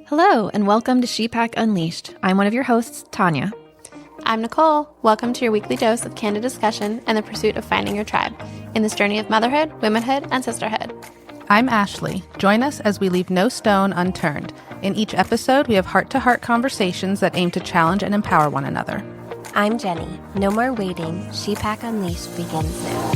Hello, and welcome to ShePack Unleashed. I'm one of your hosts, Tanya. I'm Nicole. Welcome to your weekly dose of candid discussion and the pursuit of finding your tribe in this journey of motherhood, womanhood, and sisterhood. I'm Ashley. Join us as we leave no stone unturned. In each episode, we have heart-to-heart conversations that aim to challenge and empower one another. I'm Jenny. No more waiting. ShePack Unleashed begins now.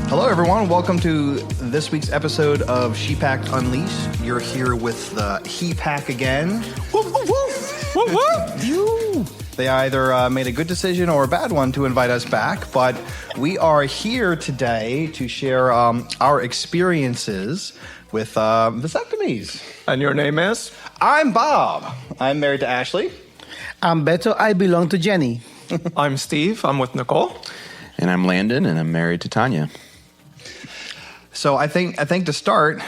Hello, everyone. Welcome to this week's episode of ShePack Unleashed. You're here with the He Pack again. Woo, woo, woo. Woo, woo. They either made a good decision or a bad one to invite us back, but we are here today to share our experiences with vasectomies. And your name is? I'm Bob. I'm married to Ashley. I'm Beto. I belong to Jenny. I'm Steve. I'm with Nicole. And I'm Landon, and I'm married to Tanya. So I think to start,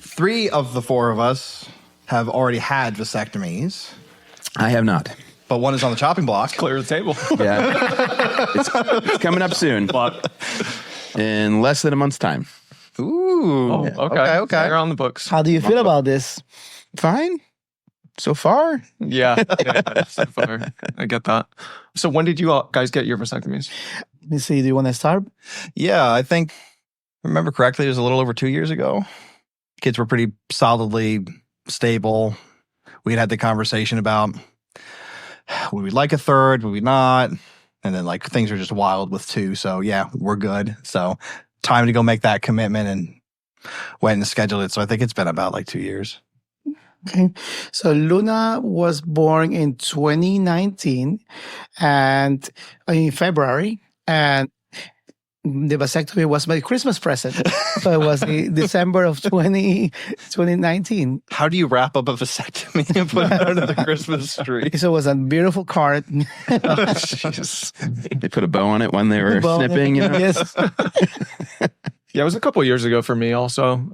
3 of the 4 of us have already had vasectomies. I have not. But one is on the chopping block. Clear the table. Yeah. it's coming up soon. In less than a month's time. Ooh. Oh, okay. You're on the books. How do you feel about this? Fine. So far. Yeah, so far. I get that. So when did you guys get your vasectomies? Let me see. Do you want to start? Yeah, I think, if I remember correctly, it was a little over 2 years ago. Kids were pretty solidly stable. We'd had the conversation about would we like a third, would we not? And then like things are just wild with 2. So yeah, we're good. So time to go make that commitment and went and scheduled it. So I think it's been about like 2 years. Okay. So Luna was born in 2019 and in February, and the vasectomy was my Christmas present. So it was in December of 2019. How do you wrap up a vasectomy and put it under the Christmas tree? So it was a beautiful card. They put a bow on it when they were snipping. You know? Yes. Yeah, it was a couple of years ago for me also.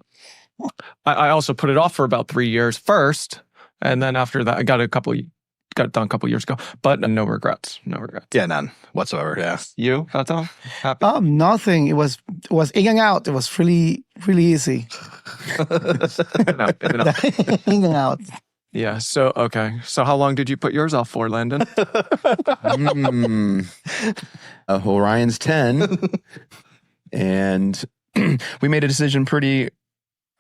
I also put it off for about 3 years first. And then after that, I got it done a couple of years ago. But no regrets. No regrets. Yeah, none whatsoever. Yeah. You, Beto? Happy? Nothing. It was in and out. It was really, really easy. In In and out. Yeah. So, okay. So how long did you put yours off for, Landon? Orion's 10. And we made a decision pretty, I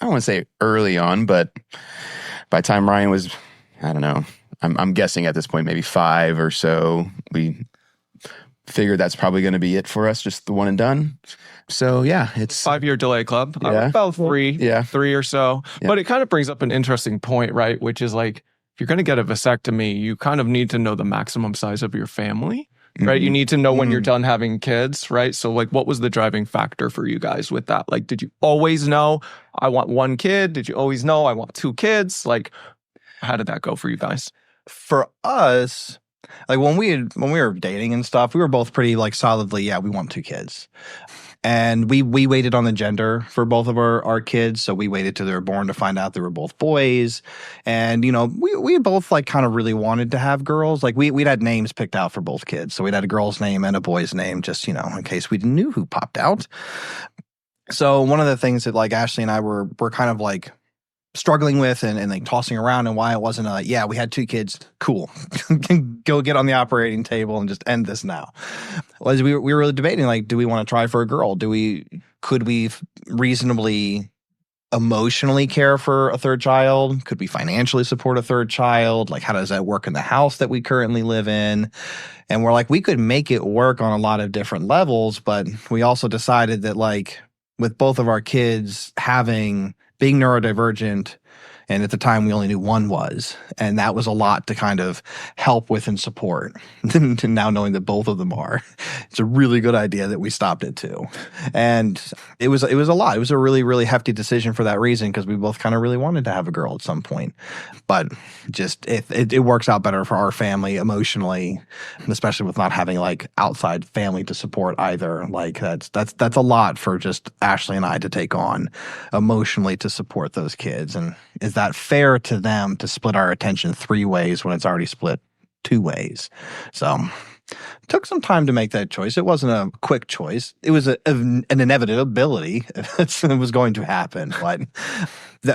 don't want to say early on, but by the time Ryan was, I don't know, I'm guessing at this point, maybe 5 or so, we figured that's probably going to be it for us, just the one and done. So yeah, it's 5-year delay club. Yeah. About 3. Yeah. 3 or so. Yeah. But it kind of brings up an interesting point, right? Which is like, if you're going to get a vasectomy, you kind of need to know the maximum size of your family, right? Mm-hmm. You need to know when you're done having kids, right? So like, what was the driving factor for you guys with that? Like, did you always know I want 1 kid? Did you always know I want 2 kids? Like, how did that go for you guys? For us, like when we were dating and stuff, we were both pretty like solidly, yeah, we want 2 kids. And we waited on the gender for both of our kids. So we waited till they were born to find out they were both boys. And, you know, we both like kind of really wanted to have girls. Like we'd had names picked out for both kids. So we'd had a girl's name and a boy's name, just, you know, in case we knew who popped out. So one of the things that like Ashley and I were kind of like struggling with and like tossing around, and why it wasn't yeah, we had 2 kids, cool. Go get on the operating table and just end this now. Was we were really debating, like, do we want to try for a girl? Could we reasonably emotionally care for a 3rd child? Could we financially support a 3rd child? Like, how does that work in the house that we currently live in? And we're like, we could make it work on a lot of different levels, but we also decided that like with both of our kids being neurodivergent, and at the time we only knew one was, and that was a lot to kind of help with and support. And now knowing that both of them are, it's a really good idea that we stopped at 2. And it was a lot. It was a really, really hefty decision for that reason, because we both kind of really wanted to have a girl at some point. But just it works out better for our family emotionally, especially with not having like outside family to support either. Like that's a lot for just Ashley and I to take on emotionally to support those kids. And is that fair to them to split our attention 3 ways when it's already split 2 ways? So Took some time to make that choice. It wasn't a quick choice. It was an inevitability. It was going to happen. But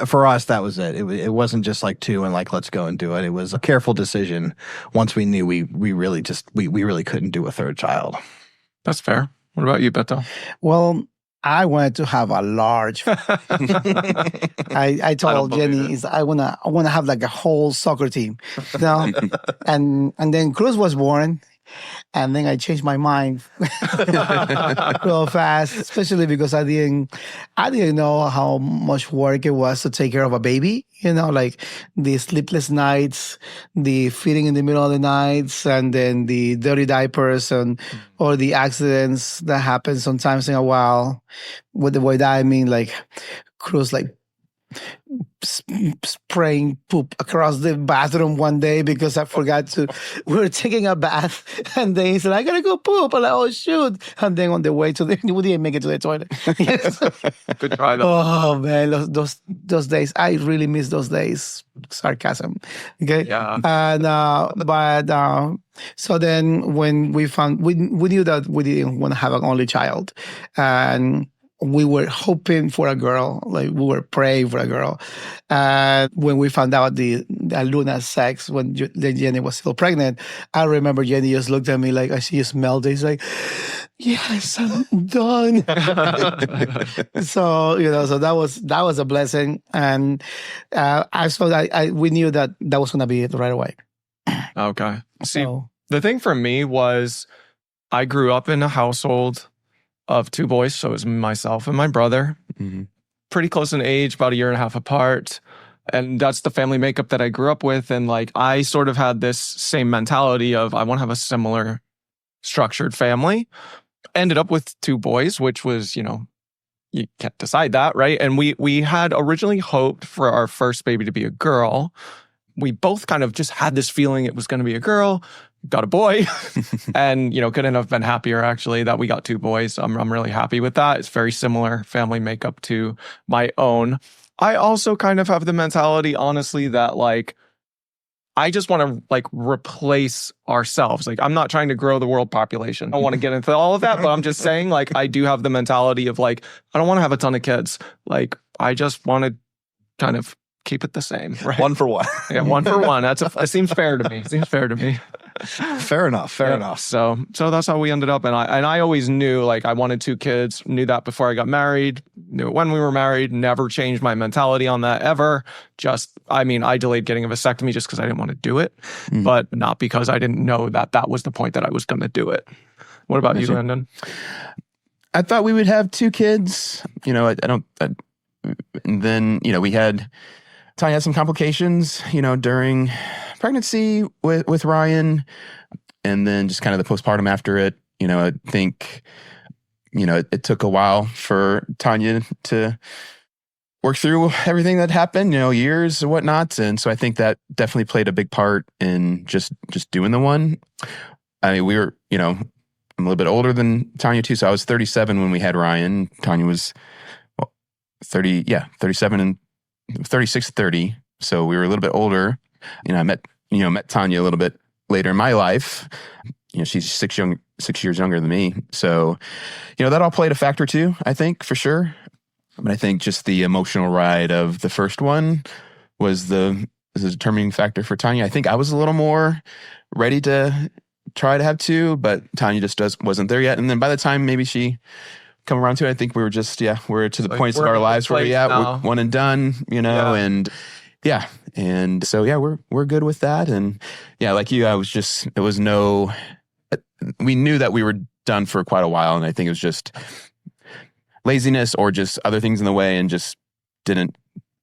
for us, that was it. It wasn't just like two and like, let's go and do it. It was a careful decision once we knew we really couldn't do a third child. That's fair. What about you, Beto? Well, I wanted to have a large. I told Jenny, I wanna have like a whole soccer team, you know? and then Cruz was born, and then I changed my mind real fast, especially because I didn't know how much work it was to take care of a baby. You know, like the sleepless nights, the feeding in the middle of the nights, and then the dirty diapers or the accidents that happen sometimes in a while. With that, I mean like Cruz like spraying poop across the bathroom one day because I forgot to. We were taking a bath, and then he said, "I gotta go poop." I'm like, "Oh shoot!" And then on the way to we didn't make it to the toilet. Good try though. Oh man, those days, I really miss those days. Sarcasm, okay? Yeah. And so then when we knew that we didn't want to have an only child, and we were hoping for a girl, like we were praying for a girl. And when we found out the Luna's sex, when Jenny was still pregnant, I remember Jenny just looked at me like, I see you smelled it. He's like, yes, I'm done. So, so that was a blessing. And we knew that was going to be it right away. Okay. See, the thing for me was I grew up in a household of two boys. So it was myself and my brother, pretty close in age, about a year and a half apart. And that's the family makeup that I grew up with. And like, I sort of had this same mentality of, I want to have a similar structured family. Ended up with two boys, which was, you can't decide that, right? And we had originally hoped for our first baby to be a girl. We both kind of just had this feeling it was going to be a girl. Got a boy, and couldn't have been happier actually that we got two boys. I'm really happy with that. It's very similar family makeup to my own. I also kind of have the mentality, honestly, that like I just want to like replace ourselves. Like I'm not trying to grow the world population. I don't want to get into all of that, but I'm just saying like I do have the mentality of like I don't want to have a ton of kids. Like I just want to kind of keep it the same. Right? One for one. Yeah, one for one. That seems fair to me. Fair enough. So that's how we ended up. And I always knew like I wanted two kids, knew that before I got married, knew it when we were married, never changed my mentality on that ever. I delayed getting a vasectomy just because I didn't want to do it, but not because I didn't know that was the point that I was going to do it. What about you, Landon? I thought we would have two kids. And then, Tanya had some complications, during pregnancy with Ryan, and then just kind of the postpartum after it. I think, it took a while for Tanya to work through everything that happened, years and whatnot. And so I think that definitely played a big part in just doing the one. I mean, we were, I'm a little bit older than Tanya too. So I was 37 when we had Ryan. Tanya was 37 and 36, 30. So we were a little bit older. I met Tanya a little bit later in my life. She's 6 years younger than me. So, that all played a factor too, I think, for sure. But I think just the emotional ride of the first one was the determining factor for Tanya. I think I was a little more ready to try to have two, but Tanya just wasn't there yet. And then by the time maybe she come around to it, I think we were just, we're to the points of our lives where, we're one and done, and yeah. And so, we're good with that. And like you, we knew that we were done for quite a while. And I think it was just laziness or just other things in the way and just didn't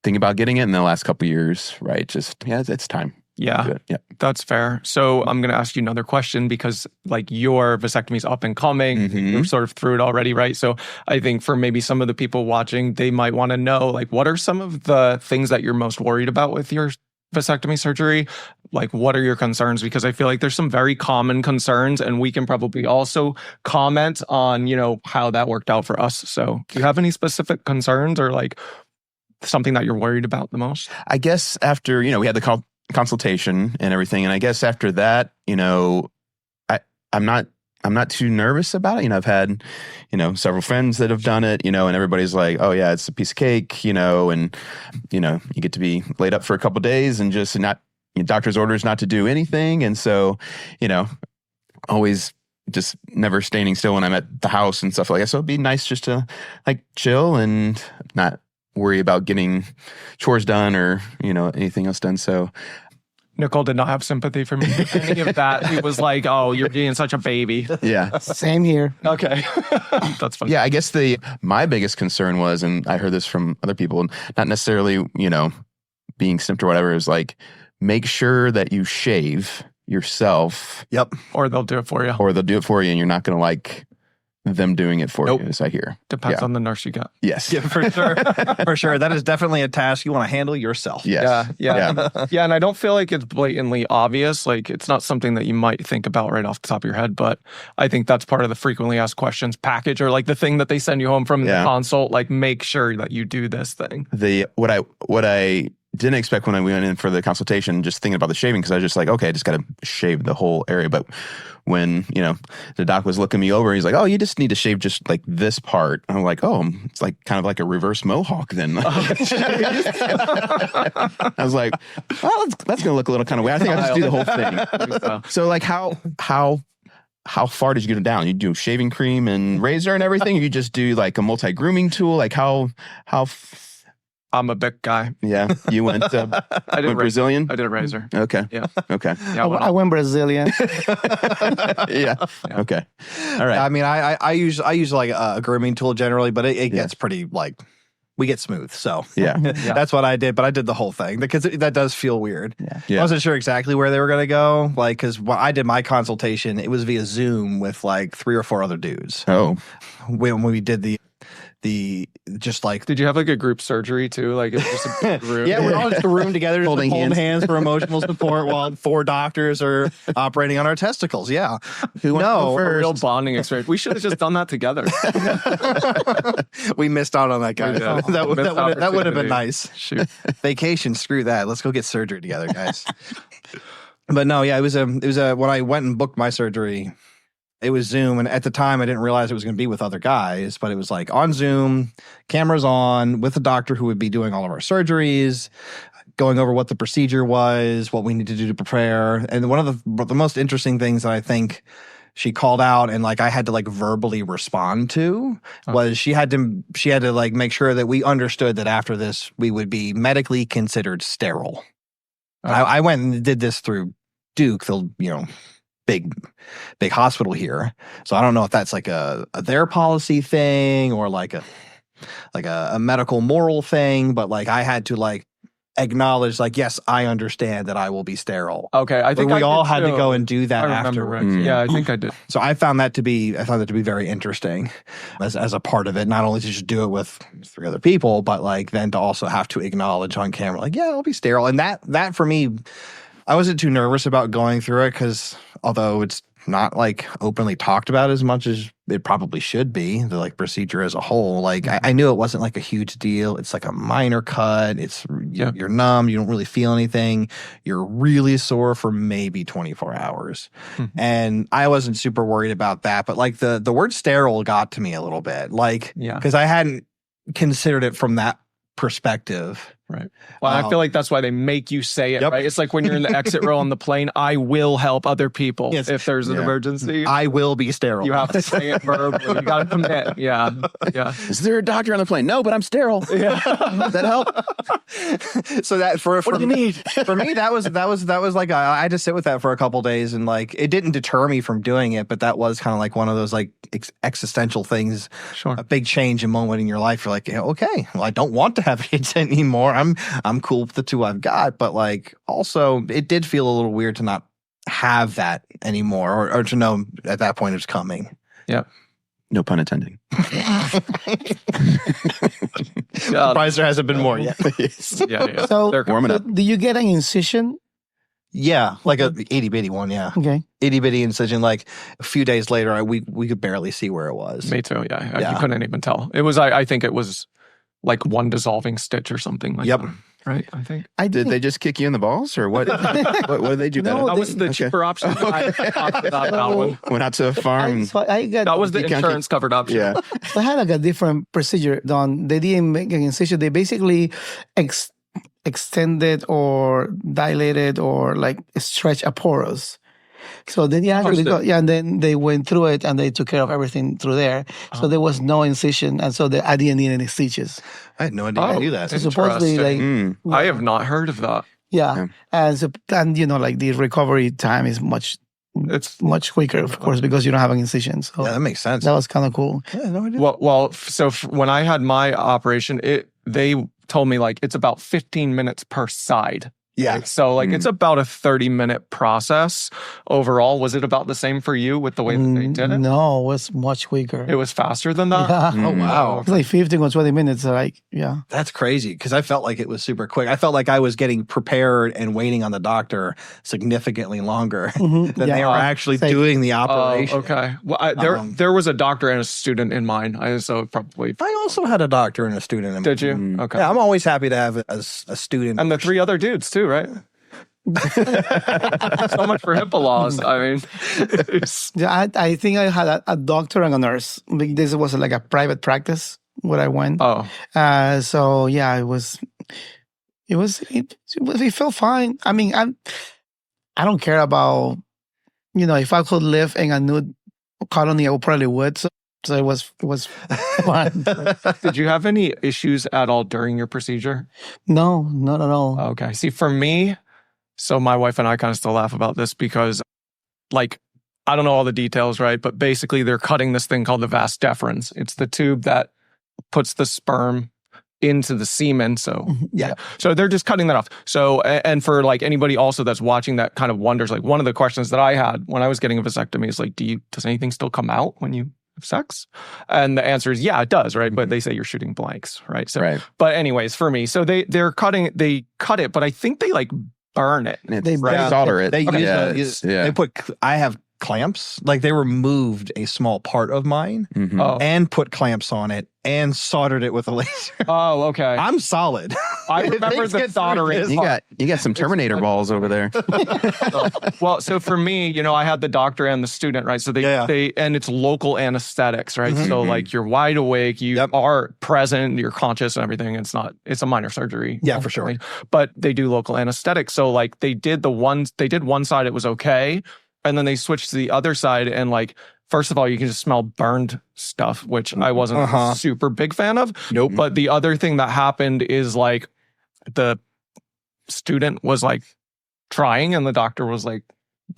think about getting it in the last couple of years, right? Just, it's time. Yeah, that's fair. So I'm going to ask you another question because like your vasectomy is up and coming. You're sort of through it already, right? So I think for maybe some of the people watching, they might want to know like what are some of the things that you're most worried about with your vasectomy surgery? Like what are your concerns? Because I feel like there's some very common concerns and we can probably also comment on, how that worked out for us. So do you have any specific concerns or like something that you're worried about the most? I guess after, we had the consultation and everything. And I guess after that, I'm not too nervous about it. I've had, several friends that have done it, and everybody's like, oh yeah, it's a piece of cake, and, you get to be laid up for a couple of days and just not, doctor's orders not to do anything. And so, always just never standing still when I'm at the house and stuff like that. So it'd be nice just to like chill and not worry about getting chores done or, anything else done. So Nicole did not have sympathy for me. Any of that. He was like, oh, you're being such a baby. yeah. Same here. Okay. That's funny. Yeah, I guess my biggest concern was, and I heard this from other people, not necessarily, being snipped or whatever, is like, make sure that you shave yourself. Yep. Or they'll do it for you. Or they'll do it for you and you're not going to like them doing it for you, as I hear. Depends on the nurse you got. Yes. Yeah, for sure. For sure. That is definitely a task you want to handle yourself. Yes. Yeah. And I don't feel like it's blatantly obvious. Like, it's not something that you might think about right off the top of your head, but I think that's part of the frequently asked questions package, or like the thing that they send you home from the consult. Like, make sure that you do this thing. What I didn't expect when I went in for the consultation, just thinking about the shaving, because I was just like, okay, I just got to shave the whole area. But when, the doc was looking me over, he's like, oh, you just need to shave just like this part. I'm like, oh, it's like kind of like a reverse mohawk then. I was like, well, that's going to look a little kind of weird. I think I'll just do the whole thing. So like how far did you get it down? You do shaving cream and razor and everything? Or you just do like a multi-grooming tool? Like how I'm a big guy. Yeah, you went. I did Brazilian. I did a razor. Okay. Yeah. Okay. Yeah, I went Brazilian. yeah. Okay. All right. I mean, I use like a grooming tool generally, but it gets pretty like we get smooth. So yeah, that's what I did. But I did the whole thing because that does feel weird. Yeah. I wasn't sure exactly where they were going to go. Like, because when I did my consultation, it was via Zoom with like 3 or 4 other dudes. Oh, when we did the just like, did you have like a group surgery too? Like, it was just a big room. yeah, we're all just a room together, just Holding hands for emotional support while 4 doctors are operating on our testicles. Yeah, who wants to go a first? real bonding experience. We should have just done that together. We missed out on that, guys. That would have been nice. Shoot. Vacation, screw that. Let's go get surgery together, guys. But no, yeah, it was a when I went and booked my surgery, it was Zoom, and at the time I didn't realize it was going to be with other guys, but it was like on Zoom, cameras on, with a doctor who would be doing all of our surgeries, going over what the procedure was, what we need to do to prepare. And one of the most interesting things that I think she called out and like I had to like verbally respond to was she had to like make sure that we understood that after this we would be medically considered sterile. I went and did this through Duke, the big hospital here. So I don't know if that's like a their policy thing or like a medical moral thing, but like I had to like acknowledge like, yes, I understand that I will be sterile. Okay. I think we all had to go and do that remember afterwards. right. Yeah, I think I did. So I found that to be very interesting as a part of it, not only to just do it with 3 other people, but like then to also have to acknowledge on camera, like, yeah, I'll be sterile. And that for me, I wasn't too nervous about going through it because although it's not like openly talked about as much as it probably should be, the like procedure as a whole, like I knew it wasn't like a huge deal. It's like a minor cut. It's you're numb. You don't really feel anything. You're really sore for maybe 24 hours. Mm-hmm. And I wasn't super worried about that. But like the word sterile got to me a little bit, like, because I hadn't considered it from that perspective. Right. Well, I feel like that's why they make you say it, right? It's like when you're in the exit row on the plane, I will help other people if there's an emergency. I will be sterile. You have to say it verbally. You got to commit. Yeah. Yeah. Is there a doctor on the plane? No, but I'm sterile. Yeah. Does that help? So that what do you need? For me, that was like I had to sit with that for a couple days, and like it didn't deter me from doing it, but that was kind of like one of those like existential things. Sure. A big change in moment in your life. You're like, okay, well, I don't want to have kids anymore. I'm cool with the 2 I've got, but like also it did feel a little weird to not have that anymore, or to know at that point it was coming. Yeah. No pun intended. Surprised there hasn't been more yet. Yeah. So warming up. do you get an incision? Yeah, like a itty bitty one. Yeah. Okay. Itty bitty incision. Like a few days later, we could barely see where it was. Me too. Yeah. You couldn't even tell. It was. I think it was like one dissolving stitch or something like that. right? I think. Did they just kick you in the balls or what? what did they do? No, Beto? That was the cheaper option. I opted out that one. Went out to a farm. I got That was the You can't insurance covered option. Yeah. I had like a different procedure done. They didn't make an incision. They basically extended or dilated or like stretch a porous. So then and then they went through it and they took care of everything through there. So there was no incision, and so I didn't need any stitches. I had no idea you knew that. So supposedly, Interesting. like I have not heard of that. yeah, and you know, like the recovery time is much quicker, of course, because you don't have an incision. So Yeah, that makes sense. that was kind of cool. Yeah, no idea. Well, so when I had my operation, they told me like it's about 15 minutes per side. Yeah. Right? So like it's about a 30-minute process overall. Was it about the same for you with the way that they did it? No, it was much quicker. It was faster than that? Yeah. Oh, wow. It's like 15 or 20 minutes. Like, yeah. That's crazy because I felt like it was super quick. I felt like I was getting prepared and waiting on the doctor significantly longer than they were actually doing the operation. Okay. Well, there was a doctor and a student in mine. So probably. I also had a doctor and a student. In Did you? Okay. Yeah, I'm always happy to have a student. And the 3 other dudes too, right? So much for HIPAA laws. I mean, Yeah, I think I had a doctor and a nurse. This was like a private practice where I went. oh, So yeah, it felt fine. I mean, I don't care about, you know, if I could live in a nude colony, I probably would. So it was fun. did you have any issues at all during your procedure? No, not at all. Okay. See, for me, so my wife and I kind of still laugh about this because, like, I don't know all the details, right? But basically, they're cutting this thing called the vas deferens. It's the tube that puts the sperm into the semen. So Yeah. So they're just cutting that off. So, and for like anybody also that's watching that kind of wonders, like one of the questions that I had when I was getting a vasectomy is like, does anything still come out when you have sex? And the answer is, yeah, it does, right? But they say you're shooting blanks, right? So, Right. But anyways, for me, so they cut it, but I think they like burn it. They solder it. They Yeah. I have clamps. Like they removed a small part of mine Oh. and put clamps on it and soldered it with a laser. Oh, okay. I'm solid. I remember Things the get through soldering. this. You got some Terminator balls over there. Well, so for me, you know, I had the doctor and the student, right? So they and it's local anesthetics, right? So like you're wide awake, you are present, you're conscious and everything. It's a minor surgery. Yeah, for sure. But they do local anesthetics. So like they did one side, it was okay. And then they switched to the other side and like, first of all, you can just smell burned stuff, which I wasn't a super big fan of. Nope. But the other thing that happened is like the student was like trying and the doctor was like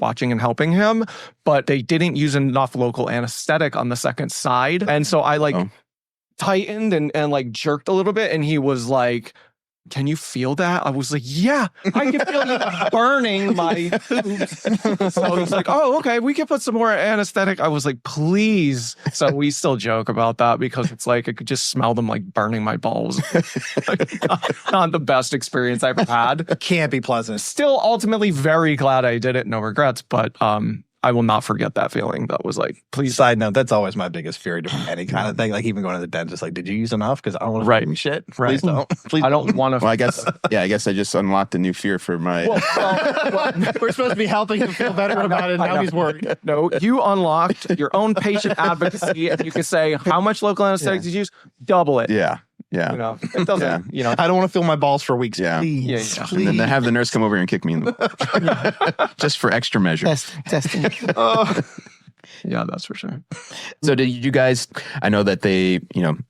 watching and helping him, but they didn't use enough local anesthetic on the second side. And so I like tightened and like jerked a little bit and he was like, can you feel that? I was like, yeah, I can feel you burning my tubes. So he's like, oh, okay, we can put some more anesthetic. I was like, please. So we still joke about that because it's like, I could just smell them like burning my balls. Like, not the best experience I've ever had. Can't be pleasant. Still ultimately very glad I did it. No regrets, but I will not forget that feeling. That was like, please. Side note, that's always my biggest fear doing any kind of thing. Like even going to the dentist, like, did you use enough? Because I don't want to do shit. Right. Please don't. Please I don't want to. Well, I guess I just unlocked a new fear for my. We're supposed to be helping him feel better about it. Now he's worried. No, you unlocked your own patient advocacy, and you can say how much local anesthetic did you use? Double it. Yeah. You know, it doesn't. You know, I don't want to feel my balls for weeks. Yeah. Please. Yeah. And then they have the nurse come over and kick me in the just for extra measure. Testing. yeah, that's for sure. So did you guys, I know that they,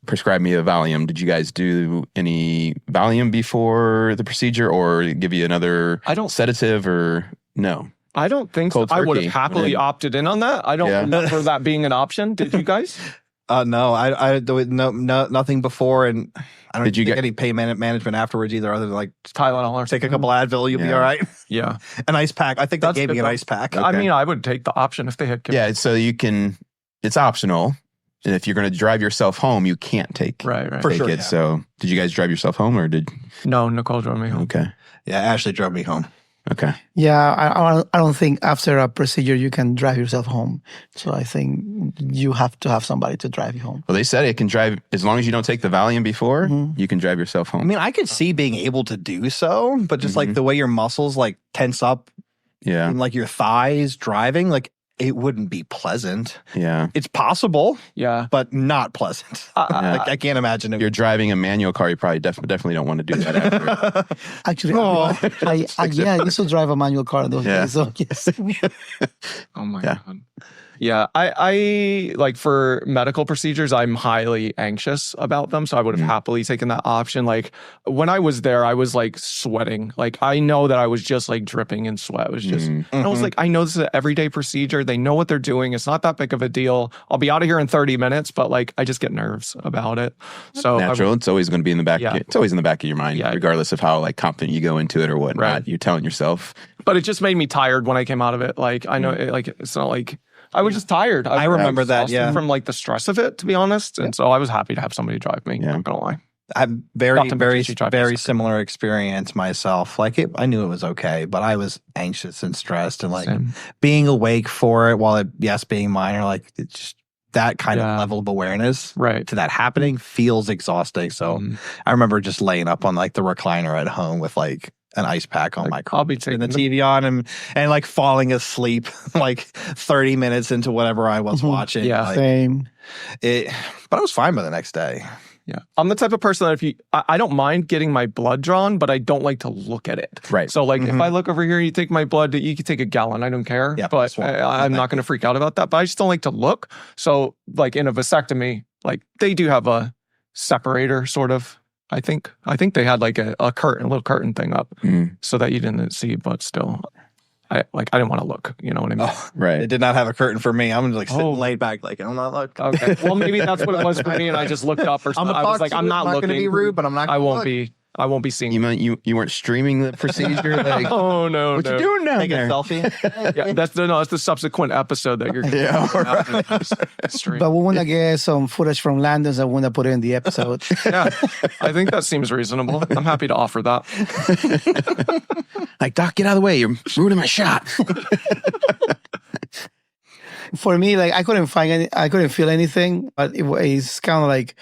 prescribed me a Valium. Did you guys do any Valium before the procedure or give you another sedative or no? I don't think so. Cold I would have turkey. happily opted in on that. I don't remember that being an option. Did you guys? No, I nothing before, and I don't Did you get get any pain management afterwards either, other than like Tylenol or take a couple Advil, you'll be all right. Yeah, An ice pack. I think they That's gave me good an though. ice pack. I mean, I would take the option if they had given. Yeah, so you can, it's optional. And if you're going to drive yourself home, you can't take Right. For take sure, it. yeah. So did you guys drive yourself home or did? No, Nicole drove me home. Okay. Yeah, Ashley drove me home. Okay. Yeah, I don't think after a procedure you can drive yourself home. So I think you have to have somebody to drive you home. Well, they said it can drive as long as you don't take the Valium before. You can drive yourself home. I mean, I could see being able to do so, but just like the way your muscles like tense up Yeah. in like your thighs driving, like it wouldn't be pleasant. Yeah. It's possible, Yeah. but not pleasant. Like, I can't imagine If it. you're driving a manual car, you probably definitely don't want to do that after. Actually, I used to drive a manual car in those days. So yes. Oh my Yeah. God. Yeah, I like for medical procedures, I'm highly anxious about them. So I would have happily taken that option. Like when I was there, I was like sweating. Like I know that I was just like dripping in sweat. It was just, and I was like, I know this is an everyday procedure. They know what they're doing. It's not that big of a deal. I'll be out of here in 30 minutes, but like I just get nerves about it. So Natural. It's always going to be in the back. Yeah. It's always in the back of your mind, Yeah. regardless of how like confident you go into it or whatnot. Right. You're telling yourself. But it just made me tired when I came out of it. Like I know, like it's not like I was just tired. I remember that, exhausted from like the stress of it, to be honest. And so I was happy to have somebody drive me. Yeah. Not gonna lie. I'm very similar experience myself. Like I knew it was okay, but I was anxious and stressed and like Same. being awake for it while being minor, like it's just that kind of level of awareness Right. to that happening feels exhausting. So I remember just laying up on like the recliner at home with like an ice pack on my I'll be and the taking TV on and like falling asleep like 30 minutes into whatever I was watching. Yeah. Like, Same. but I was fine by the next day. Yeah. I'm the type of person that if I don't mind getting my blood drawn, but I don't like to look at it. Right. So like if I look over here, you take my blood, you can take a gallon. I don't care. Yeah, but swap. I'm not going to freak out about that. But I just don't like to look. So like in a vasectomy, like they do have a separator sort of. I think they had like a little curtain thing up so that you didn't see, but still. I didn't want to look, you know what I mean? Oh, Right. It did not have a curtain for me. I'm like sitting laid back, like I'm not looking. Okay. Well, maybe that's what it was for me, and I just looked up or something. I was like, I'm not looking. going to be rude, but I'm not. I Gonna won't look. be. I won't be seeing. You meant you weren't streaming the procedure? Like, Oh no! what you doing down Take there? a selfie. Yeah, that's the subsequent episode that you're. Stream. But we want to get some footage from Landon and we want to put it in the episode. Yeah, I think that seems reasonable. I'm happy to offer that. Like, Doc, get out of the way. You're ruining my shot. For me, like I couldn't feel anything, but it's kind of like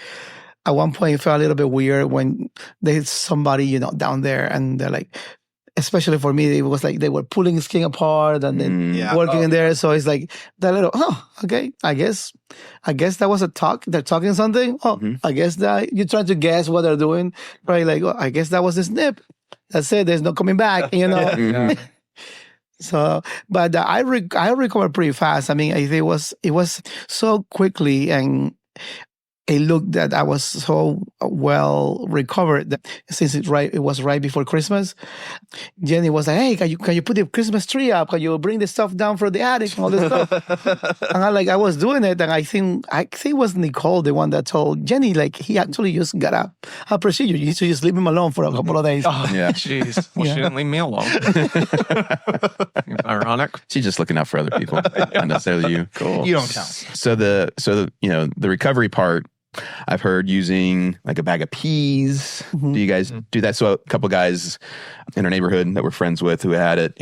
at one point it felt a little bit weird when there's somebody, down there and they're like, especially for me, it was like they were pulling skin apart and then working in there. So it's like that little, okay, I guess that was a talk. They're talking something. I guess that you're trying to guess what they're doing. Right? Like, I guess that was a snip. That's it. There's no coming back, Yeah. So, but I recovered pretty fast. I mean, it was so quickly and it looked that I was so well recovered that since it was right before Christmas. Jenny was like, "Hey, can you put the Christmas tree up? Can you bring the stuff down from the attic and all this stuff?" And I was doing it, and I think it was Nicole, the one that told Jenny, like he actually just got a procedure. You need to just leave him alone for a couple of days. Oh, Yeah. jeez. Well, she didn't leave me alone. Ironic. She's just looking out for other people, not necessarily you. Cool. You don't count. So the recovery part, I've heard using like a bag of peas. Do you guys do that? So a couple guys in our neighborhood that we're friends with who had it,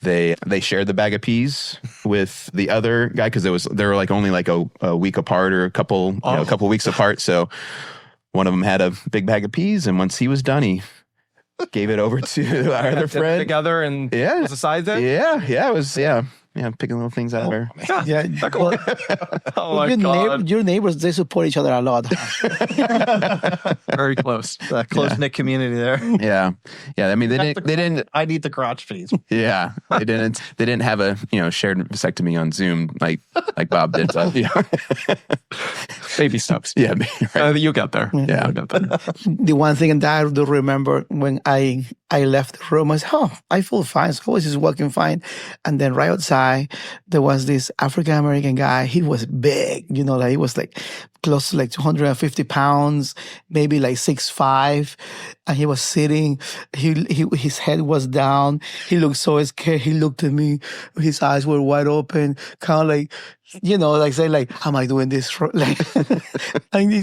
they shared the bag of peas with the other guy because they were like only like a week apart or a couple weeks apart. So one of them had a big bag of peas, and once he was done, he gave it over to our other friend. Together and was the size there? Yeah, it was picking little things out of her. Yeah. Well, oh my God. Your neighbors, they support each other a lot. Very close. That close-knit community there. Yeah. I mean, they didn't. I need the crotch piece. Yeah, they didn't have a shared vasectomy on Zoom like Bob did. But, Baby steps. Yeah, right. You got there. Yeah. You got there. The one thing that I do remember when I left the room, I said, I feel fine. So I was just walking fine. And then right outside, there was this African-American guy. He was big, he was like close to like 250 pounds, maybe like 6'5", and he was sitting. His head was down. He looked so scared. He looked at me. His eyes were wide open, kind of like, like say like, "Am I doing this?" Like, and he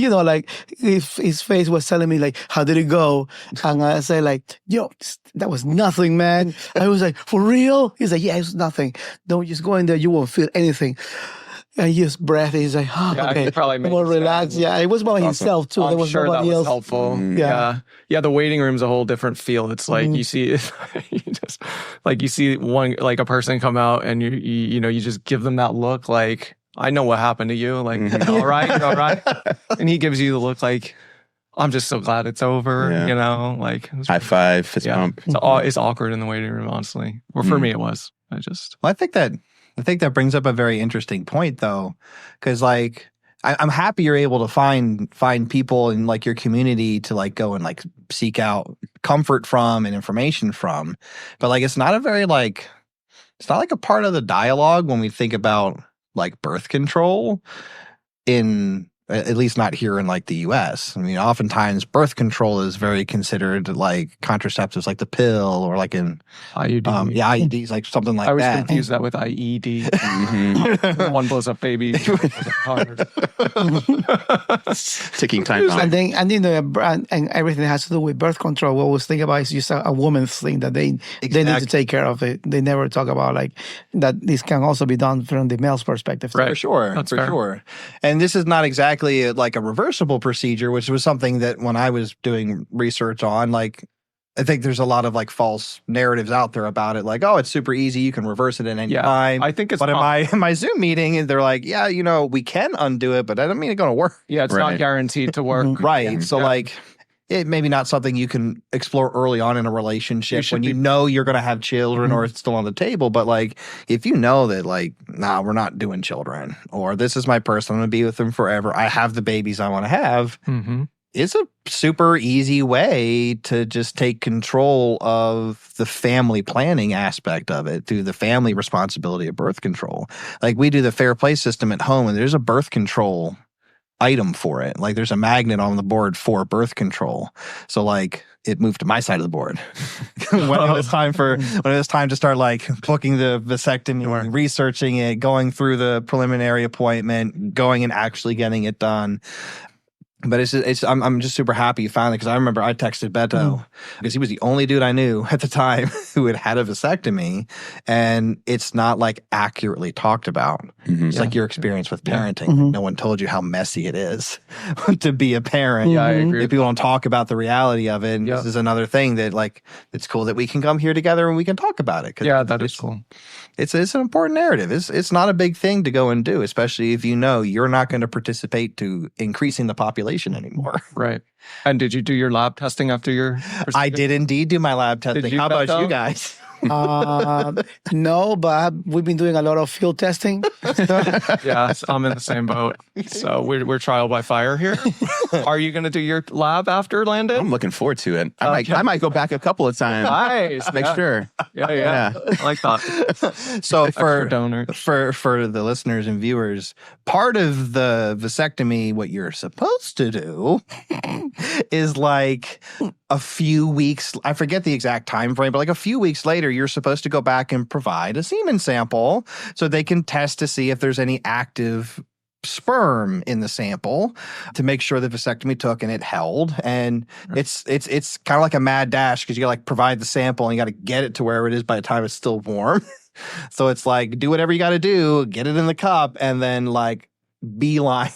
looked, like his face was telling me like, "How did it go?" And I say like, "Yo, that was nothing, man." I was like, "For real?" He's like, "Yeah, it's nothing. Don't just go in there. You won't feel anything." And he just breathed. He's like, okay, probably more relaxed. Yeah, it was by himself too. There I'm was sure that nobody was else. helpful. Yeah. Yeah. The waiting room's a whole different feel. It's like you see, you see one like a person come out, and you just give them that look like, I know what happened to you. Like, all right, and he gives you the look like, I'm just so glad it's over. Yeah. Like high five, fist bump. It's awkward in the waiting room, honestly. Or for me, it was. Well, I think that brings up a very interesting point, though, because like I'm happy you're able to find people in like your community to like go and like seek out comfort from and information from, but like it's not like a part of the dialogue when we think about like birth control at least not here in like the US. I mean, oftentimes birth control is very considered like contraceptives, like the pill or like an IUD. IUDs, like something like that. I always confuse that with IED. One blows up baby. Ticking time bomb. And then and everything that has to do with birth control. What we always think about is just a woman's thing that they need to take care of it. They never talk about like that this can also be done from the male's perspective. Right. For sure. That's for fair. sure. And this is not exactly like a reversible procedure, which was something that when I was doing research on, like, I think there's a lot of like false narratives out there about it. Like, oh, it's super easy. You can reverse it at any time. I think it's But in my Zoom meeting, they're like, yeah, we can undo it, but I don't mean it's going to work. Yeah, it's not guaranteed to work. Right. Yeah. So like, it may be not something you can explore early on in a relationship when you know you're going to have children or it's still on the table. But like, if you know that like, nah, we're not doing children, or this is my person, I'm going to be with them forever, I have the babies I want to have, it's a super easy way to just take control of the family planning aspect of it through the family responsibility of birth control. Like we do the Fair Play system at home, and there's a birth control item for it. Like there's a magnet on the board for birth control. So like it moved to my side of the board when it was time to start like booking the vasectomy, researching it, going through the preliminary appointment, going and actually getting it done. But I'm just super happy finally, because I remember I texted Beto because he was the only dude I knew at the time who had a vasectomy, and it's not like accurately talked about. It's like your experience with parenting. No one told you how messy it is to be a parent. Yeah, I agree. People don't talk about the reality of it. And this is another thing that like it's cool that we can come here together and we can talk about it. Yeah, that is cool. It's an important narrative. It's not a big thing to go and do, especially if you know you're not going to participate to increasing the population anymore. Right. And did you do your lab testing after your procedure? I did indeed do my lab testing. How about you guys? No, but we've been doing a lot of field testing. Yeah, I'm in the same boat. So we're trial by fire here. Are you going to do your lab after, Landon? I'm looking forward to it. I might go back a couple of times. Nice. Make sure. Yeah. I like that. So for donor. for the listeners and viewers, part of the vasectomy, what you're supposed to do is like a few weeks, I forget the exact time frame, but like a few weeks later, you're supposed to go back and provide a semen sample so they can test to see if there's any active sperm in the sample to make sure the vasectomy took and it held. And it's kind of like a mad dash, because you gotta like provide the sample and you gotta get it to wherever it is by the time it's still warm. So it's like, do whatever you gotta do, get it in the cup, and then like beeline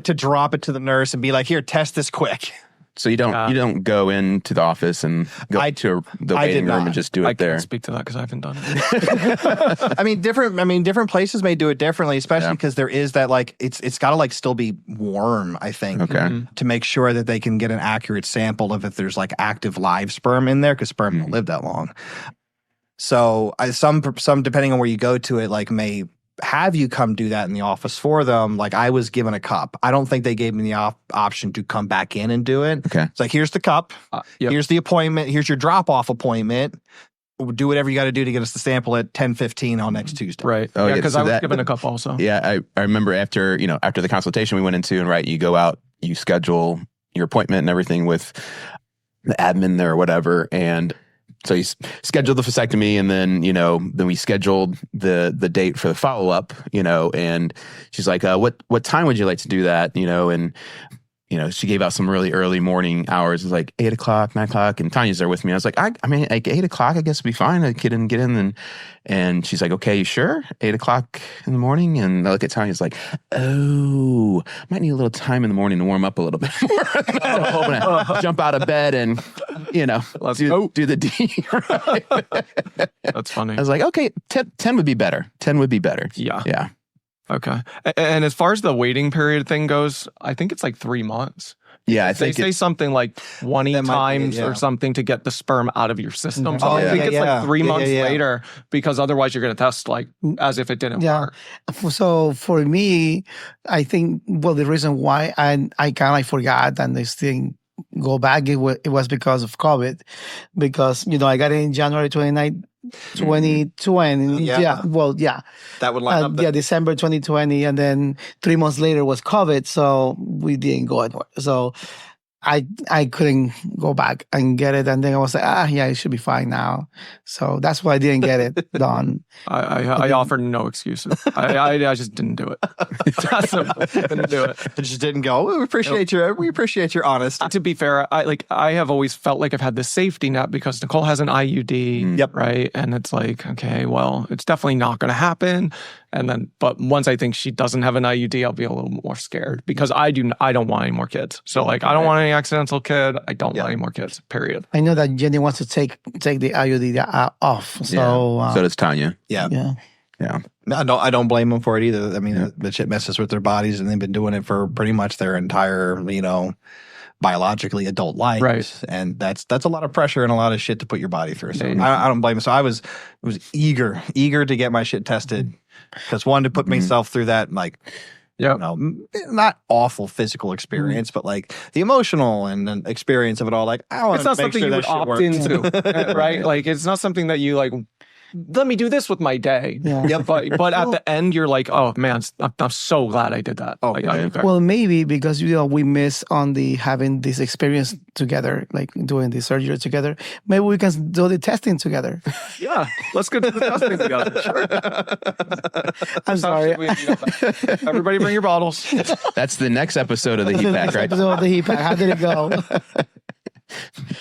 to drop it to the nurse and be like, here, test this quick. So you don't go into the office and go to the waiting room and just do it there. I can't speak to that because I haven't done it. I mean, different places may do it differently, especially because there is that like it's got to like still be warm, I think, to make sure that they can get an accurate sample of if there's like active live sperm in there, because sperm don't live that long. So some depending on where you go to it, like may have you come do that in the office for them. Like I was given a cup. I don't think they gave me the option to come back in and do it. Okay. It's like, here's the cup. Here's the appointment. Here's your drop-off appointment. do whatever you got to do to get us the sample at 10:15 on next Tuesday. Right. Oh, yeah, yeah, because so I was that- given a cup also. Yeah, I remember after the consultation we went into, and right, you go out, you schedule your appointment and everything with the admin there or whatever, and so you scheduled the vasectomy, and then then we scheduled the date for the follow up, and she's like, what time would you like to do that, and she gave out some really early morning hours. It was like 8 o'clock, 9 o'clock, and Tanya's there with me. I was like, I mean, like 8 o'clock, I guess would be fine. I get in, and she's like, okay, you sure? 8 o'clock in the morning? And I look at Tanya, it's like, oh, might need a little time in the morning to warm up a little bit more. I'm gonna jump out of bed and, Let's do the D. Right? That's funny. I was like, okay, 10 would be better. 10 would be better. Yeah. Yeah. Okay. And as far as the waiting period thing goes, I think it's like 3 months. Yeah, I They think say something like 20 That might be, times yeah. or something to get the sperm out of your system. So Oh, I think yeah, it's yeah. like 3 months Yeah. later, because otherwise you're going to test like as if it didn't Yeah. work. So for me, I think, the reason why I kind of forgot and this thing go back, it was because of COVID. Because, I got in January 29th, 2020. Yeah. Yeah. That would line up. December 2020. And then 3 months later was COVID. So we didn't go anywhere. So I couldn't go back and get it. And then I was like, yeah, it should be fine now. So that's why I didn't get it done. I offered no excuses. I just didn't do it. Didn't do it. It just didn't go. We appreciate your honesty. To be fair, I have always felt like I've had this safety net because Nicole has an IUD, Yep. right? And it's like, okay, well, it's definitely not going to happen. And then, but once I think she doesn't have an IUD, I'll be a little more scared because I don't want any more kids. So like, I don't want any accidental kid. I don't want any more kids. Period. I know that Jenny wants to take the IUD off. So so does Tanya. Yeah. yeah. Yeah. No, I don't blame them for it either. I mean, the shit messes with their bodies, and they've been doing it for pretty much their entire, biologically adult life. Right. And that's a lot of pressure and a lot of shit to put your body through. So Yeah. I don't blame them. So I was eager to get my shit tested because one, to put myself through that, like, Yeah. not awful physical experience, but like the emotional and experience of it all. Like, I want It's to not make something sure you that would shit opt works. into, right? Like, it's not something that you like, let me do this with my day. Yeah. Yep. But at the end, you're like, oh man, I'm so glad I did that. Oh, Like, yeah. okay. Well, maybe because we miss on the having this experience together, like doing the surgery together. Maybe we can do the testing together. Yeah, let's go do the testing together. Sure. I'm sorry. Everybody bring your bottles. That's the next episode of the Heat Pack, right? Episode of the heat pack. How did it go?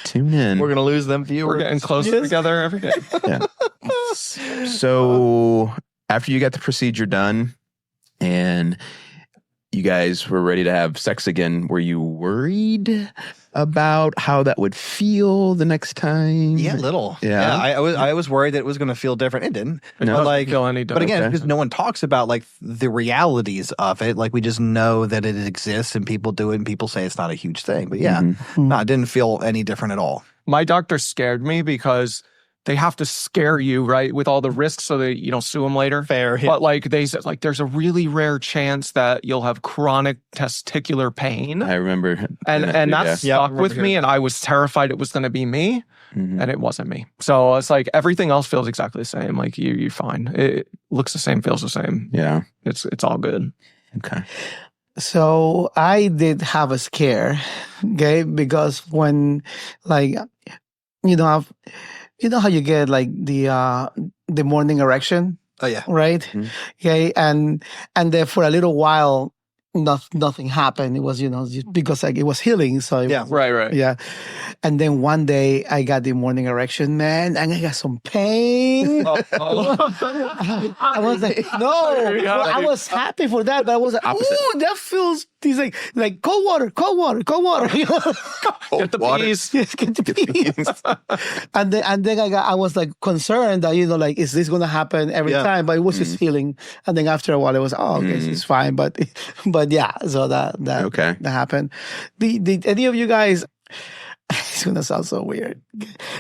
Tune in. We're going to lose them viewers. We're getting closer together every day. Yeah. So after you got the procedure done and you guys were ready to have sex again, were you worried about how that would feel the next time? Yeah, little. Yeah. I was worried that it was going to feel different. It didn't. No. But like, Feel any but again, Okay. because no one talks about like the realities of it. Like we just know that it exists and people do it and people say it's not a huge thing. But yeah, no, it didn't feel any different at all. My doctor scared me because they have to scare you, right, with all the risks so that you don't sue them later. Fair. Yeah. But like they said, like there's a really rare chance that you'll have chronic testicular pain, I remember. and that Yeah. stuck with me, and I was terrified it was going to be me, and it wasn't me. So it's like everything else feels exactly the same. Like you're fine. It looks the same, feels the same. Yeah. It's all good. Okay. So I did have a scare, okay? Because when, like, how you get like the morning erection, Oh yeah. right? Okay, and then for a little while, nothing happened. It was just because like it was healing. So Yeah. Right. yeah. And then one day I got the morning erection, man, and I got some pain. I was like, no, I was happy for that, but I was like, Opposite. ooh, that feels. He's like cold water. Get the Water. peas. Yes, get the peas. and then I was like concerned that like is this gonna happen every Yeah. time? But it was just healing. And then after a while, it was okay, it's fine. But yeah, so that Okay. that happened. Did any of you guys? It's gonna sound so weird.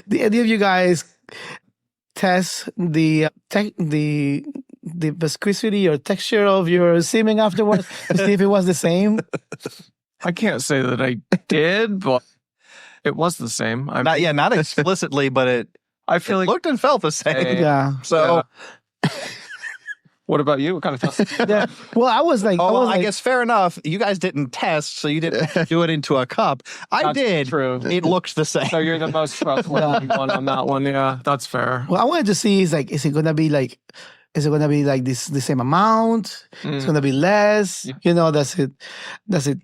Did any of you guys test the viscosity or texture of your semen afterwards to see if it was the same? I can't say that I did, but it was the same. Not explicitly, but I feel like looked and felt the same. Yeah. So, What about you? What kind of test? Yeah. Well, I was like, I guess fair enough. You guys didn't test, so you didn't do it into a cup. I That's did. true. It looked the same. So you're the most trustworthy one on that one. Yeah, that's fair. well, I wanted to see is it gonna be like, this the same amount? It's gonna be less. Yeah. You know, does it does it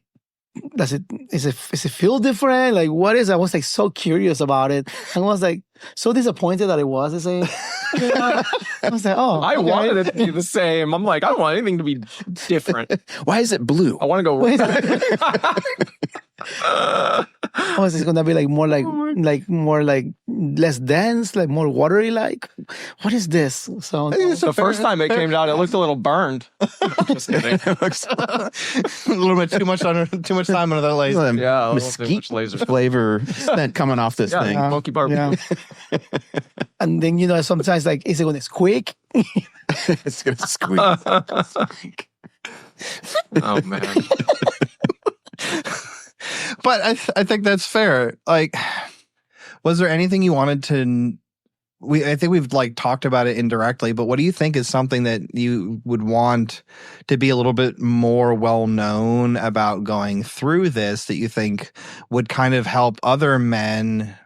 feel different? Like, what is? I was like so curious about it. I was like so disappointed that it was the same. I was like, oh, I okay. wanted it to be the same. I'm like, I don't want anything to be different. Why is it blue? I want to go. Wait. Oh, is it gonna be like more like less dense, like more watery? Like, what is this? So The first time it came out, it looked a little burned. Just kidding. A little bit too much time under that laser. Yeah, a little too mesquite much laser. flavor scent coming off this thing. Yeah. Smoky barbecue. yeah. And then sometimes like, is it gonna squeak? It's gonna squeak. Oh man. But I think that's fair. Like, was there anything you wanted to? I think we've like talked about it indirectly, but what do you think is something that you would want to be a little bit more well known about going through this that you think would kind of help other men?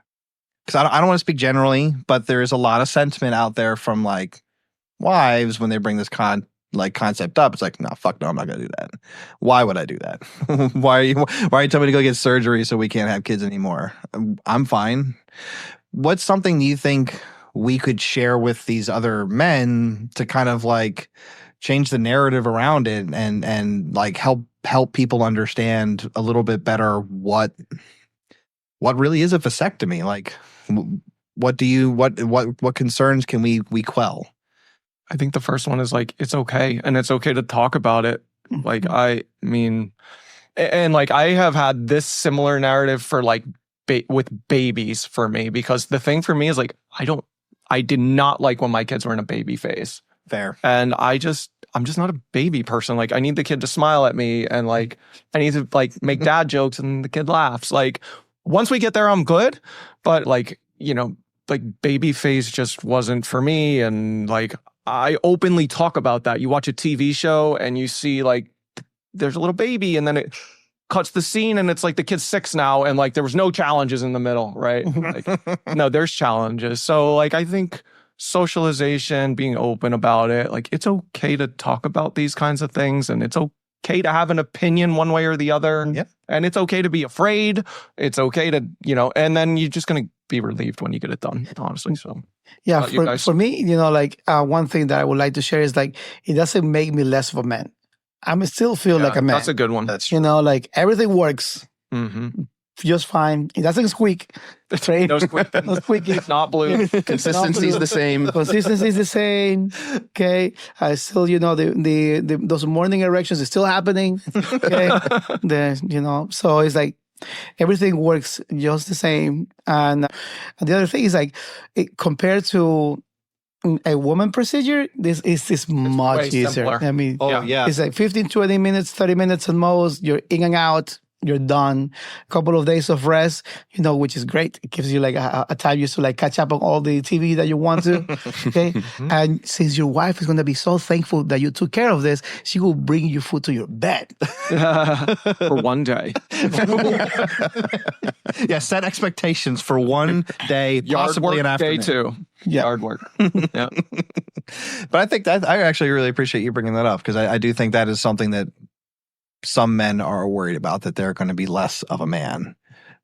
Because I don't want to speak generally, but there is a lot of sentiment out there from like wives when they bring this concept up. It's like, no, fuck no, I'm not gonna do that. Why would I do that? Why are you telling me to go get surgery so we can't have kids anymore? I'm fine. What's something you think we could share with these other men to kind of like change the narrative around it and like help people understand a little bit better what really is a vasectomy? Like, what concerns can we quell? I think the first one is like, it's okay. And it's okay to talk about it. Like, I mean, and like, I have had this similar narrative for like, with babies for me, because the thing for me is like, I did not like when my kids were in a baby phase. Fair. And I'm just not a baby person. Like, I need the kid to smile at me, and like, I need to like make dad jokes and the kid laughs. Like, once we get there, I'm good. But like, like baby phase just wasn't for me. And like, I openly talk about that. You watch a TV show and you see like there's a little baby, and then it cuts the scene and it's like the kid's 6 now, and like there was no challenges in the middle, right? Like, no, there's challenges. So like, I think socialization, being open about it, like it's okay to talk about these kinds of things, and it's okay to have an opinion one way or the other. Yeah. And it's okay to be afraid. It's okay to, and then you're just going to be relieved when you get it done, honestly. So Yeah, you guys? for me, like one thing that I would like to share is like, it doesn't make me less of a man. I still feel like a man. That's a good one. That's Like everything works Mm-hmm. just fine. It doesn't squeak. Right? No squeaking. No squeaking. It's not blue. Consistency's the same. Consistency is the same. Okay. I still, the those morning erections is still happening. Okay. So it's like everything works just the same. And the other thing is like, compared to a woman procedure, this is much way easier. simpler. I mean, yeah. it's like 15, 20 minutes, 30 minutes at most. You're in and out. You're done. A couple of days of rest, which is great. It gives you like a time just to like catch up on all the TV that you want to. Okay. And since your wife is going to be so thankful that you took care of this, she will bring you food to your bed. For one day. Yeah, set expectations for one day, possibly an afternoon. Day 2. Yeah. Yard work. Yeah. But I think that I actually really appreciate you bringing that up, because I do think that is something that some men are worried about, that they're going to be less of a man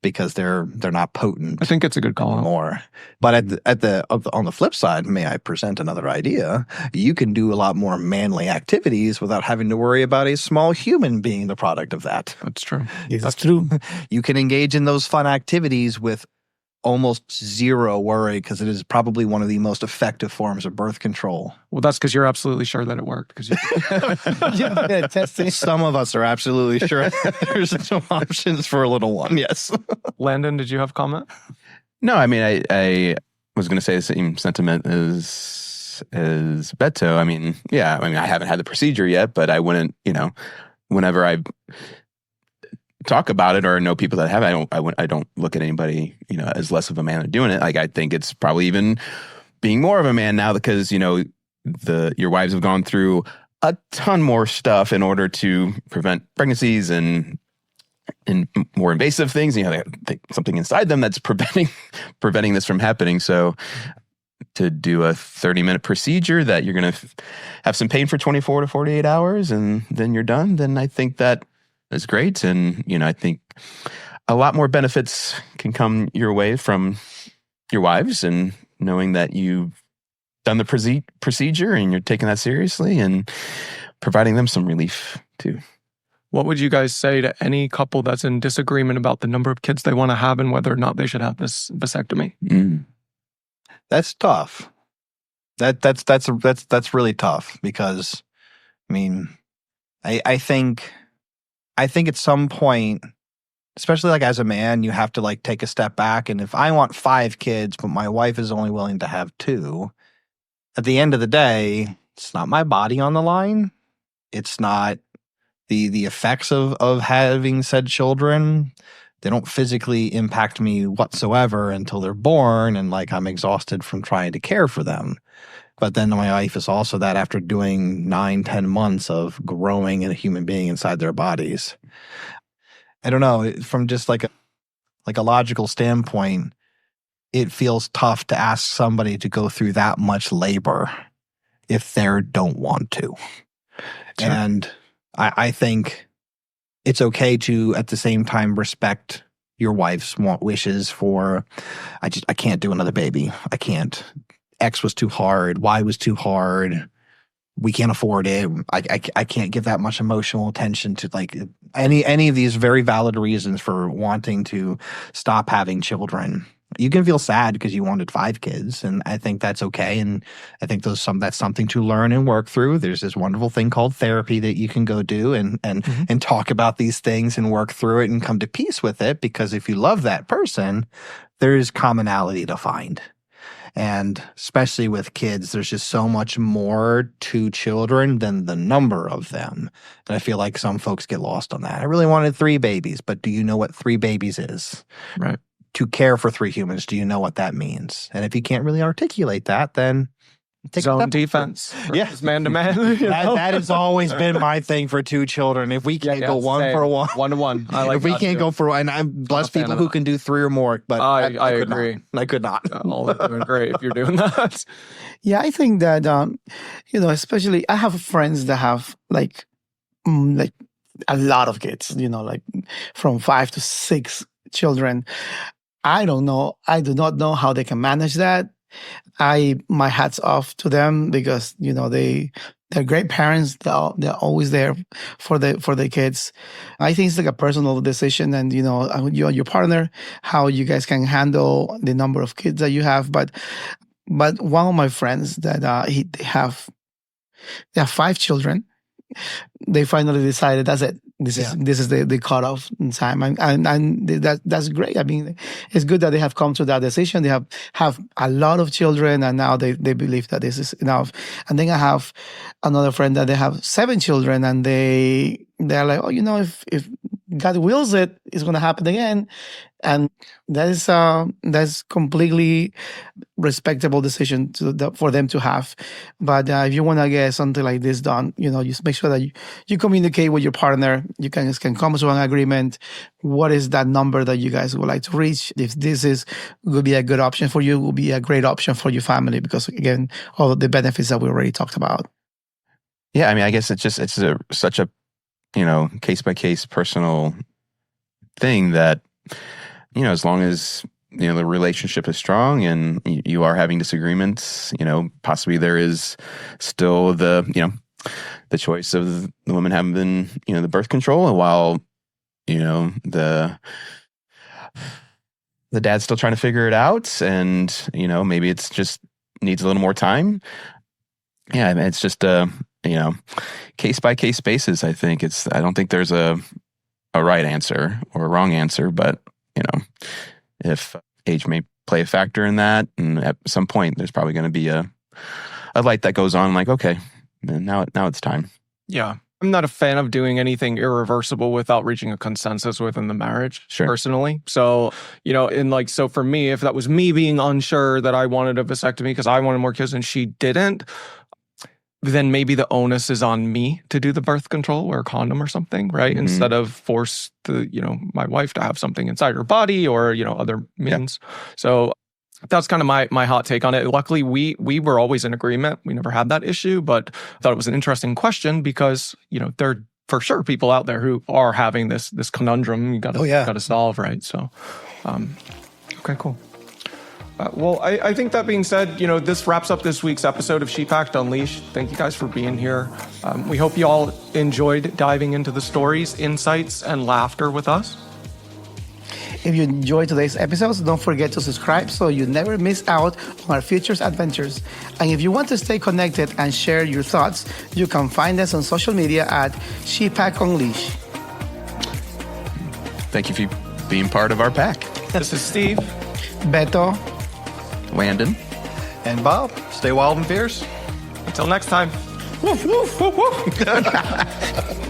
because they're not potent I think it's a good call. anymore. But on the flip side, may I present another idea? You can do a lot more manly activities without having to worry about a small human being the product of that. That's true. That's true. You can engage in those fun activities with almost zero worry, because it is probably one of the most effective forms of birth control. Well, that's because you're absolutely sure that it worked. Because Yeah, testing. Some of us are absolutely sure there's some options for a little one. Yes. Landon, did you have a comment? No, I mean, I was going to say the same sentiment as Beto. I mean, I haven't had the procedure yet, but I wouldn't, whenever I talk about it or know people that have it, I don't look at anybody, as less of a man doing it. Like, I think it's probably even being more of a man now because, your wives have gone through a ton more stuff in order to prevent pregnancies and more invasive things. They have something inside them that's preventing this from happening. So to do a 30-minute procedure that you're going to have some pain for 24 to 48 hours and then you're done, then I think that is great. And, I think a lot more benefits can come your way from your wives and knowing that you've done the procedure and you're taking that seriously and providing them some relief too. What would you guys say to any couple that's in disagreement about the number of kids they want to have and whether or not they should have this vasectomy? That's tough. That's really tough because, I think at some point, especially like as a man, you have to like take a step back. And if I want 5 kids, but my wife is only willing to have 2, at the end of the day, it's not my body on the line. It's not the effects of having said children. They don't physically impact me whatsoever until they're born, and like I'm exhausted from trying to care for them. But then my wife is also that after doing 9-10 months of growing a human being inside their bodies. I don't know, from just like a logical standpoint, it feels tough to ask somebody to go through that much labor if they don't want to. Sure. And I think it's okay to, at the same time, respect your wife's wishes for, I can't do another baby. I can't. X was too hard. Y was too hard. We can't afford it. I can't give that much emotional attention to like any of these very valid reasons for wanting to stop having children. You can feel sad because you wanted 5 kids, and I think that's okay. And I think that's something to learn and work through. There's this wonderful thing called therapy that you can go do and talk about these things and work through it and come to peace with it. Because if you love that person, there's commonality to find. And especially with kids, there's just so much more to children than the number of them. And I feel like some folks get lost on that. I really wanted 3 babies, but do you know what 3 babies is? Right. To care for 3 humans, do you know what that means? And if you can't really articulate that, then take zone defense. Yeah, man to man. That has always been my thing for 2 children. If we can't go 1 for 1, 1-to-1. I like if we can't go for 1, and I'm blessed people who can do 3 or more. But I agree. I could not. All are doing great if you're doing that. Yeah, I think that especially I have friends that have like a lot of kids. Like from 5 to 6 children. I don't know. I do not know how they can manage that. My hat's off to them because they're great parents. They're always there for the kids. I think it's like a personal decision, and you and your partner, how you guys can handle the number of kids that you have. But one of my friends that they have 5 children. They finally decided that's it. This is the cutoff time, and that's great. I mean, it's good that they have come to that decision. They have a lot of children, and now they believe that this is enough. And then I have another friend that they have 7 children, and they're like, oh, if God wills it, it's going to happen again. And that's completely respectable decision for them to have. But if you want to get something like this done, just make sure that you communicate with your partner. You can come to an agreement. What is that number that you guys would like to reach? If this would be a good option for you, will be a great option for your family because, again, all of the benefits that we already talked about. Yeah, I mean, I guess it's such a case-by-case personal thing that, as long as, the relationship is strong and you are having disagreements, possibly there is still the choice of the woman having, the birth control while, the dad's still trying to figure it out and, maybe it's just needs a little more time. Yeah, I mean, it's just case by case basis. I think I don't think there's a right answer or a wrong answer, but if age may play a factor in that, and at some point there's probably going to be a light that goes on. Like, okay, now it's time. Yeah, I'm not a fan of doing anything irreversible without reaching a consensus within the marriage, personally. So, so for me, if that was me being unsure that I wanted a vasectomy because I wanted more kids and she didn't, then maybe the onus is on me to do the birth control or a condom or something, right? Mm-hmm. Instead of force my wife to have something inside her body or, other means. Yeah. So that's kind of my hot take on it. Luckily, we were always in agreement. We never had that issue, but I thought it was an interesting question because, there are for sure people out there who are having this conundrum you got to solve, right? So, okay, cool. Well, I think that being said, this wraps up this week's episode of She Packed Unleashed. Thank you guys for being here. We hope you all enjoyed diving into the stories, insights, and laughter with us. If you enjoyed today's episodes, don't forget to subscribe so you never miss out on our future adventures. And if you want to stay connected and share your thoughts, you can find us on social media at She Pack Unleash. Thank you for being part of our pack. This is Steve. Beto. Landon. And Bob. Stay wild and fierce. Until next time. Woof, woof, woof, woof.